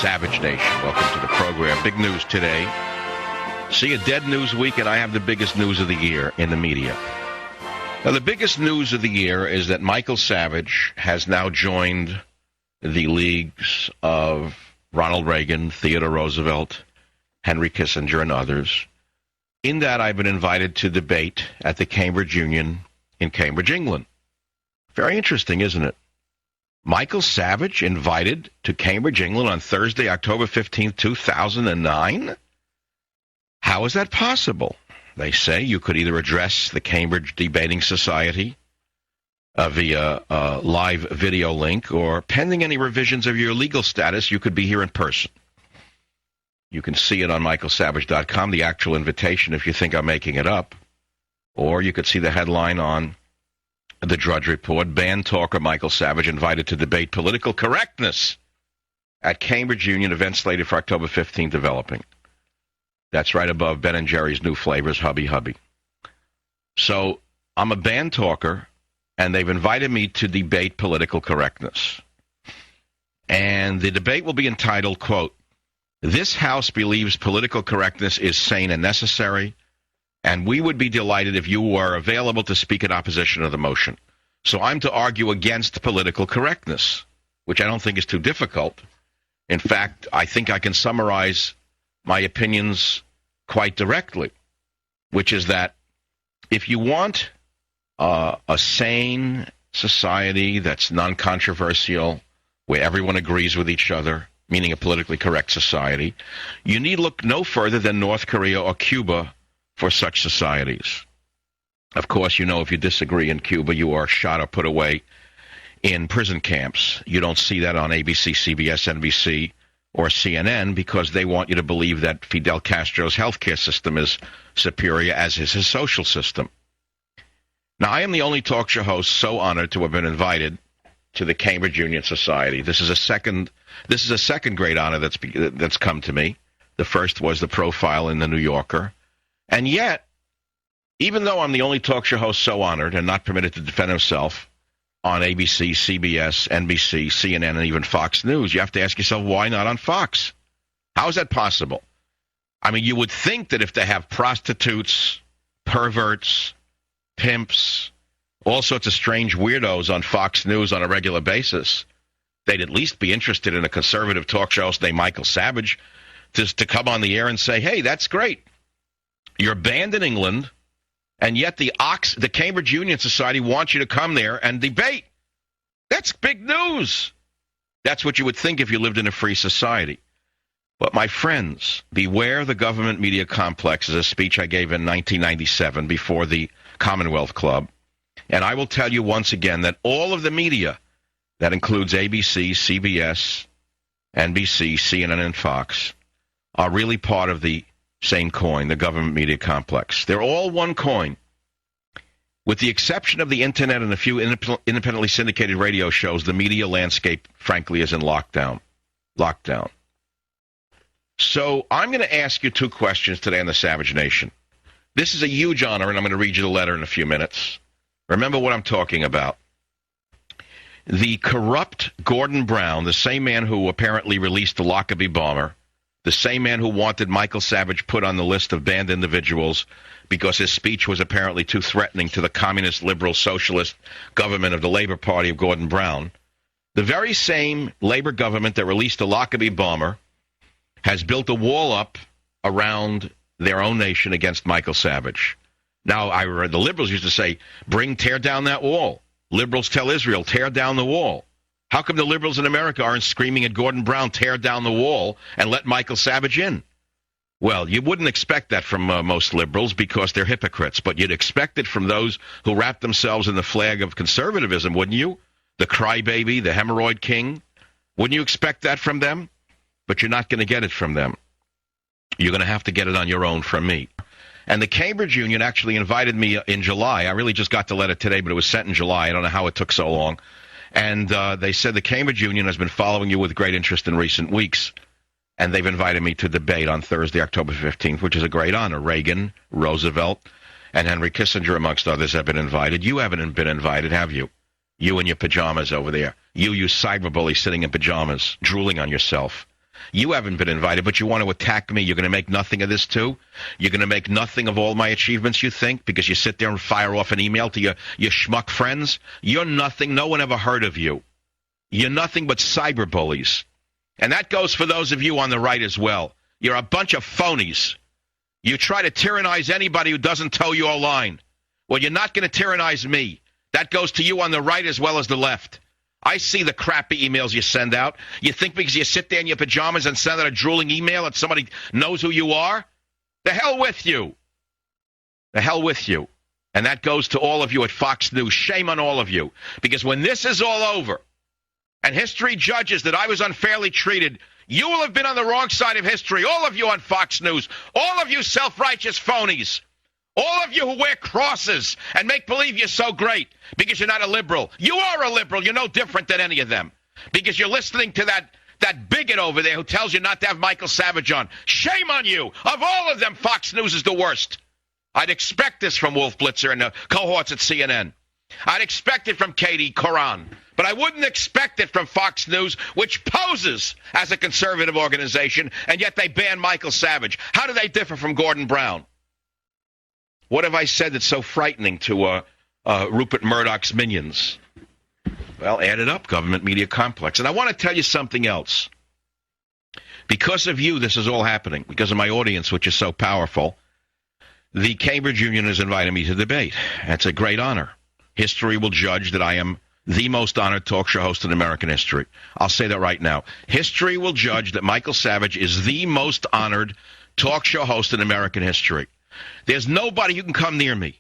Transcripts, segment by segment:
Savage Nation. Welcome to the program. Big news today. See, a dead news week, and I have the biggest news of the year in the media. Now, the biggest news of the year is that Michael Savage has now joined the leagues of Ronald Reagan, Theodore Roosevelt, Henry Kissinger, and others. In that, I've been invited to debate at the Cambridge Union in Cambridge, England. Very interesting, isn't it? Michael Savage invited to Cambridge, England on Thursday, October 15th, 2009? How is that possible? They say you could either address the Cambridge Debating Society via live video link, or pending any revisions of your legal status, you could be here in person. You can see it on michaelsavage.com, the actual invitation if you think I'm making it up. Or you could see the headline on the Drudge Report, band talker Michael Savage invited to debate political correctness at Cambridge Union, event slated for October 15th, developing. That's right above Ben & Jerry's new flavors, Hubby Hubby. So I'm a band talker, and they've invited me to debate political correctness. And the debate will be entitled, quote, "This House believes political correctness is sane and necessary, and we would be delighted if you were available to speak in opposition to the motion." So I'm to argue against political correctness, which I don't think is too difficult. In fact, I think I can summarize my opinions quite directly, which is that if you want a sane society that's non-controversial, where everyone agrees with each other, meaning a politically correct society, you need look no further than North Korea or Cuba for such societies. Of course, you know, if you disagree in Cuba, you are shot or put away in prison camps. You don't see that on ABC, CBS, NBC, or CNN, because they want you to believe that Fidel Castro's healthcare system is superior, as is his social system. Now, I am the only talk show host so honored to have been invited to the Cambridge Union Society. This is a second great honor that's come to me. The first was the profile in the New Yorker. And yet, even though I'm the only talk show host so honored and not permitted to defend himself on ABC, CBS, NBC, CNN, and even Fox News, you have to ask yourself, why not on Fox? How is that possible? I mean, you would think that if they have prostitutes, perverts, pimps, all sorts of strange weirdos on Fox News on a regular basis, they'd at least be interested in a conservative talk show host named Michael Savage to come on the air and say, hey, that's great. You're banned in England, and yet the Cambridge Union Society wants you to come there and debate. That's big news. That's what you would think if you lived in a free society. But my friends, beware the government media complex is a speech I gave in 1997 before the Commonwealth Club. And I will tell you once again that all of the media, that includes ABC, CBS, NBC, CNN, and Fox, are really part of the same coin, the government media complex. They're all one coin. With the exception of the internet and a few independently syndicated radio shows, the media landscape, frankly, is in lockdown. So I'm going to ask you two questions today on the Savage Nation. This is a huge honor, and I'm going to read you the letter in a few minutes. Remember what I'm talking about. The corrupt Gordon Brown, the same man who apparently released the Lockerbie bomber, the same man who wanted Michael Savage put on the list of banned individuals because his speech was apparently too threatening to the communist, liberal, socialist government of the Labor Party of Gordon Brown, the very same Labor government that released the Lockerbie bomber has built a wall up around their own nation against Michael Savage. Now, I read the liberals used to say, tear down that wall. Liberals tell Israel, tear down the wall. How come the liberals in America aren't screaming at Gordon Brown, tear down the wall and let Michael Savage in? Well, you wouldn't expect that from most liberals because they're hypocrites, but you'd expect it from those who wrap themselves in the flag of conservatism, wouldn't you? The crybaby, the hemorrhoid king. Wouldn't you expect that from them? But you're not going to get it from them. You're going to have to get it on your own from me. And the Cambridge Union actually invited me in July. I really just got the letter today, but it was sent in July. I don't know how it took so long. And they said the Cambridge Union has been following you with great interest in recent weeks. And they've invited me to debate on Thursday, October 15th, which is a great honor. Reagan, Roosevelt, and Henry Kissinger, amongst others, have been invited. You haven't been invited, have you? You in your pajamas over there. You cyberbully sitting in pajamas, drooling on yourself. You haven't been invited, but you want to attack me. You're going to make nothing of this, too? You're going to make nothing of all my achievements, you think, because you sit there and fire off an email to your schmuck friends? You're nothing. No one ever heard of you. You're nothing but cyber bullies. And that goes for those of you on the right as well. You're a bunch of phonies. You try to tyrannize anybody who doesn't toe your line. Well, you're not going to tyrannize me. That goes to you on the right as well as the left. I see the crappy emails you send out. You think because you sit there in your pajamas and send out a drooling email that somebody knows who you are? The hell with you. The hell with you. And that goes to all of you at Fox News. Shame on all of you. Because when this is all over, and history judges that I was unfairly treated, you will have been on the wrong side of history. All of you on Fox News. All of you self-righteous phonies. All of you who wear crosses and make believe you're so great because you're not a liberal. You are a liberal. You're no different than any of them because you're listening to that bigot over there who tells you not to have Michael Savage on. Shame on you. Of all of them, Fox News is the worst. I'd expect this from Wolf Blitzer and the cohorts at CNN. I'd expect it from Katie Koran. But I wouldn't expect it from Fox News, which poses as a conservative organization, and yet they ban Michael Savage. How do they differ from Gordon Brown? What have I said that's so frightening to Rupert Murdoch's minions? Well, add it up, government media complex. And I want to tell you something else. Because of you, this is all happening. Because of my audience, which is so powerful, the Cambridge Union has invited me to debate. That's a great honor. History will judge that I am the most honored talk show host in American history. I'll say that right now. History will judge that Michael Savage is the most honored talk show host in American history. There's nobody who can come near me.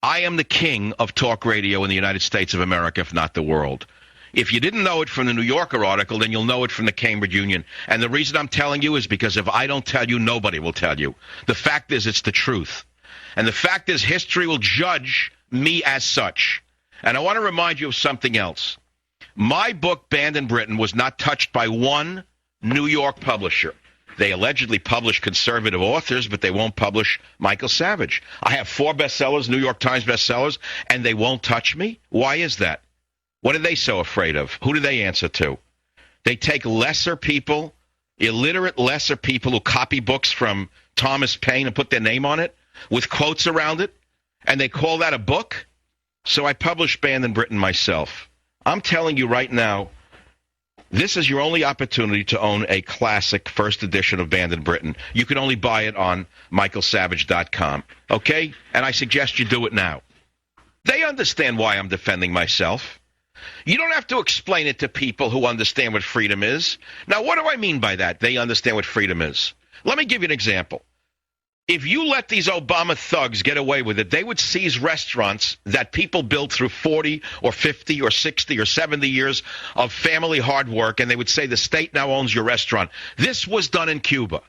I am the king of talk radio in the United States of America, if not the world. If you didn't know it from the New Yorker article, then you'll know it from the Cambridge Union. And the reason I'm telling you is because if I don't tell you, nobody will tell you. The fact is, it's the truth. And the fact is, history will judge me as such. And I want to remind you of something else. My book, Banned in Britain, was not touched by one New York publisher. They allegedly publish conservative authors, but they won't publish Michael Savage. I have 4 bestsellers, New York Times bestsellers, and they won't touch me? Why is that? What are they so afraid of? Who do they answer to? They take lesser people, illiterate lesser people who copy books from Thomas Paine and put their name on it with quotes around it, and they call that a book? So I published Banned in Britain myself. I'm telling you right now, this is your only opportunity to own a classic first edition of Banned in Britain. You can only buy it on michaelsavage.com, okay? And I suggest you do it now. They understand why I'm defending myself. You don't have to explain it to people who understand what freedom is. Now, what do I mean by that? They understand what freedom is. Let me give you an example. If you let these Obama thugs get away with it, they would seize restaurants that people built through 40 or 50 or 60 or 70 years of family hard work, and they would say the state now owns your restaurant. This was done in Cuba.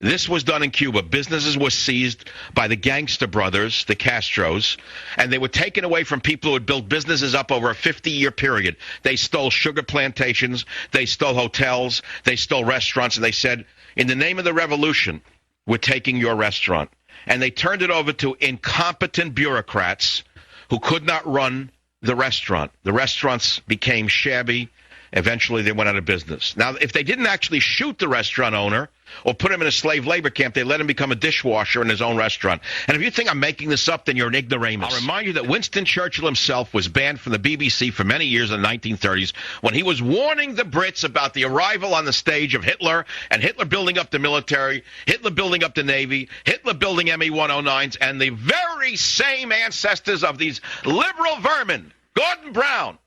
This was done in Cuba. Businesses were seized by the gangster brothers, the Castros, and they were taken away from people who had built businesses up over a 50-year period. They stole sugar plantations, they stole hotels, they stole restaurants, and they said, in the name of the revolution, we're taking your restaurant. And they turned it over to incompetent bureaucrats who could not run the restaurant. The restaurants became shabby. Eventually, they went out of business. Now, if they didn't actually shoot the restaurant owner or put him in a slave labor camp, they let him become a dishwasher in his own restaurant. And if you think I'm making this up, then you're an ignoramus. I'll remind you that Winston Churchill himself was banned from the BBC for many years in the 1930s when he was warning the Brits about the arrival on the stage of Hitler, and Hitler building up the military, Hitler building up the Navy, Hitler building ME-109s, and the very same ancestors of these liberal vermin, Gordon Brown,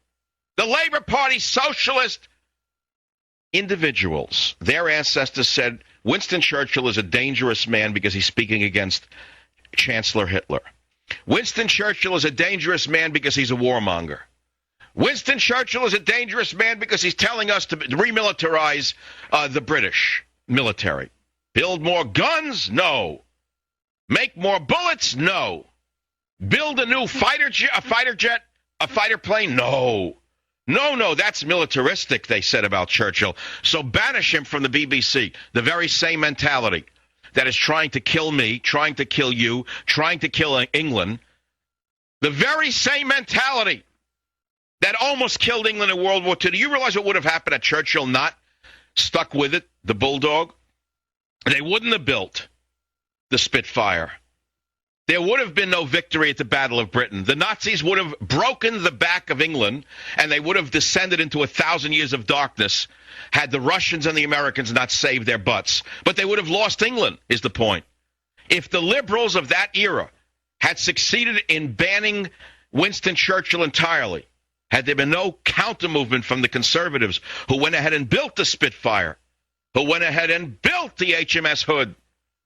the Labor Party socialist individuals, their ancestors said Winston Churchill is a dangerous man because he's speaking against Chancellor Hitler. Winston Churchill is a dangerous man because he's a warmonger. Winston Churchill is a dangerous man because he's telling us to remilitarize the British military. Build more guns? No. Make more bullets? No. Build a new fighter jet, a fighter plane? No. No, that's militaristic, they said about Churchill. So banish him from the BBC. The very same mentality that is trying to kill me, trying to kill you, trying to kill England. The very same mentality that almost killed England in World War II. Do you realize what would have happened had Churchill not stuck with it, the Bulldog, they wouldn't have built the Spitfire. There would have been no victory at the Battle of Britain. The Nazis would have broken the back of England, and they would have descended into 1,000 years of darkness had the Russians and the Americans not saved their butts. But they would have lost England, is the point. If the liberals of that era had succeeded in banning Winston Churchill entirely, had there been no counter-movement from the conservatives who went ahead and built the Spitfire, who went ahead and built the HMS Hood,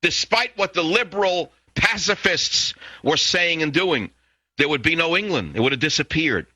despite what the liberal pacifists were saying and doing, there would be no England. It would have disappeared.